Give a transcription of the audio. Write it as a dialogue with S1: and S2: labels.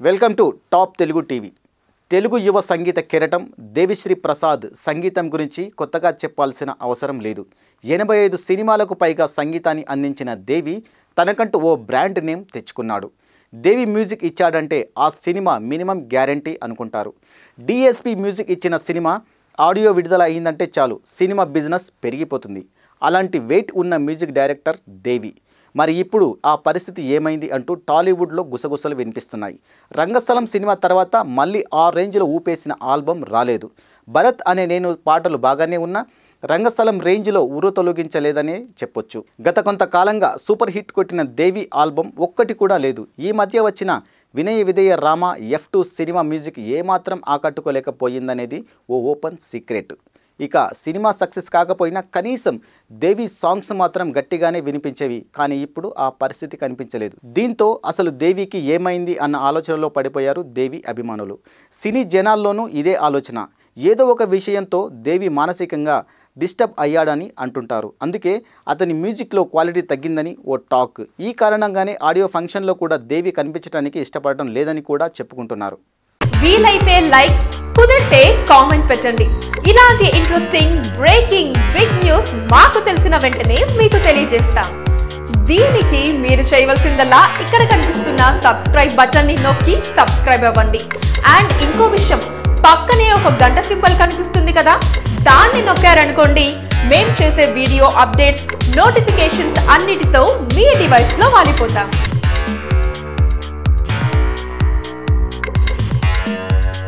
S1: Welcome to top Telugu TV. Telugu యువ సంగీత కిరటం దేవిశ్రీ ప్రసాద్ సంగీతం గురించి కొత్తగా చెప్పాల్సిన అవసరం లేదు. 85 సినిమాలకు పైగా సంగీతాన్ని అందించిన దేవి తనకంటూ ఓ బ్రాండ్ నేమ్ తెచ్చుకున్నాడు. దేవి మ్యూజిక్ ఇచ్చాడంటే ఆ సినిమా మినిమం గ్యారంటీ అనుకుంటారు. డిఎస్పి మ్యూజిక్ ఇచ్చిన సినిమా ఆడియో విడుదల అయిందంటే చాలు సినిమా బిజినెస్ పెరిగిపోతుంది. అలాంటి వెయిట్ ఉన్న మ్యూజిక్ డైరెక్టర్ దేవి. మరి ఇప్పుడు ఆ పరిస్థితి ఏమైంది అంటూ టాలీవుడ్లో గుసగుసలు వినిపిస్తున్నాయి. రంగస్థలం సినిమా తర్వాత మళ్ళీ ఆ రేంజ్లో ఊపేసిన ఆల్బమ్ రాలేదు. భరత్ అనే నేను పాటలు బాగానే ఉన్నా రంగస్థలం రేంజ్లో తొలగించలేదనే చెప్పొచ్చు. గత కొంతకాలంగా సూపర్ హిట్ కొట్టిన దేవి ఆల్బమ్ ఒక్కటి కూడా లేదు. ఈ మధ్య వచ్చిన Vinaya Vidheya Rama F2 cinema music ఏమాత్రం ఆకట్టుకోలేకపోయిందనేది ఓ ఓపెన్ సీక్రెట్. ఇక సినిమా సక్సెస్ కాకపోయినా కనీసం దేవి సాంగ్స్ మాత్రం గట్టిగానే వినిపించేవి. కానీ ఇప్పుడు ఆ పరిస్థితి కనిపించలేదు. దీంతో అసలు దేవికి ఏమైంది అన్న ఆలోచనలో పడిపోయారు దేవి అభిమానులు. సినీ జనాల్లోనూ ఇదే ఆలోచన. ఏదో ఒక విషయంతో దేవి మానసికంగా డిస్టర్బ్ అయ్యాడని అంటుంటారు. అందుకే అతని మ్యూజిక్లో క్వాలిటీ తగ్గిందని ఓ టాక్. ఈ కారణంగానే ఆడియో ఫంక్షన్లో కూడా దేవి కనిపించడానికి ఇష్టపడటం లేదని కూడా చెప్పుకుంటున్నారు.
S2: వీలైతే లైక్, కుదిరితే కామెంట్ పెట్టండి. ఇలాంటి ఇంట్రెస్టింగ్ బ్రేకింగ్ బిగ్ న్యూస్ మాకు తెలిసిన వెంటనే మీకు తెలియజేస్తాం. దీనికి మీరు చేయవలసిందల్లా ఇక్కడ కనిపిస్తున్న సబ్స్క్రైబ్ బటన్ ని నొక్కి సబ్స్క్రైబ్ అవ్వండి. అండ్ ఇంకో విషయం, పక్కనే ఒక గంట సింబల్ కనిపిస్తుంది కదా, దాన్ని నొక్కారనుకోండి మేం చేసే వీడియో అప్డేట్స్, నోటిఫికేషన్స్ అన్నిటితో మీ డివైస్ లో వాలిపోతాం.